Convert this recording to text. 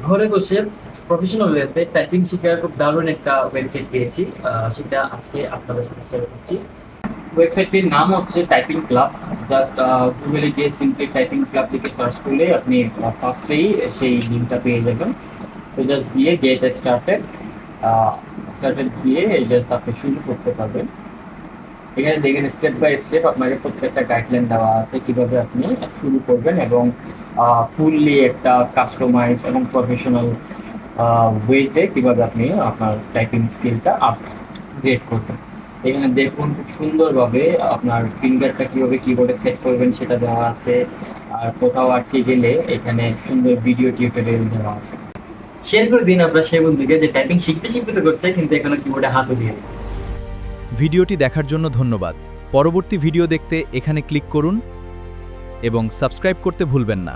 ঘরে বসে প্রফেশনাল ওয়েতে টাইপিং শেখার খুব দারুণ একটা ওয়েবসাইট পেয়েছি। সেটা আজকে আপনাদের সাথে শেয়ার করছি। ওয়েবসাইটটির নাম হচ্ছে টাইপিং ক্লাব। জাস্ট গুগলে গিয়ে সিম্পলি টাইপিং ক্লাব লিখে সার্চ করলে আপনি ফার্স্টেই সেই লিঙ্কটা পেয়ে যাবেন। তো জাস্ট দিয়ে গেট স্টার্টেড স্টার্টেড দিয়ে জাস্ট আপনি শুরু করতে পারবেন। এখানে দেখেন স্টেপ বাই স্টেপ আপনাকে প্রত্যেকটা গাইডলাইন দেওয়া আছে কিভাবে আপনি শুরু করবেন এবং ফুললি একটা কাস্টমাইজ এবং প্রফেশনাল ওয়েতে কিভাবে আপনি আপনার টাইপিং স্কিলটা আপগ্রেড করবেন। এখানে দেখুন খুব সুন্দরভাবে আপনার ফিঙ্গারটা কিভাবে কিবোর্ডে সেট করবেন সেটা দেওয়া আছে। আর কোথাও আটকে গেলে এখানে সুন্দর ভিডিও টিউটোরিয়াল দেওয়া আছে। শেয়ার করে দিন আমরা সে বন্ধুকে যে টাইপিং শিখতে শিখতে তো করছে কিন্তু এখনো কিবোর্ডে হাতও দিয়ে। ভিডিওটি দেখার জন্য ধন্যবাদ। পরবর্তী ভিডিও দেখতে এখানে ক্লিক করুন এবং সাবস্ক্রাইব করতে ভুলবেন না।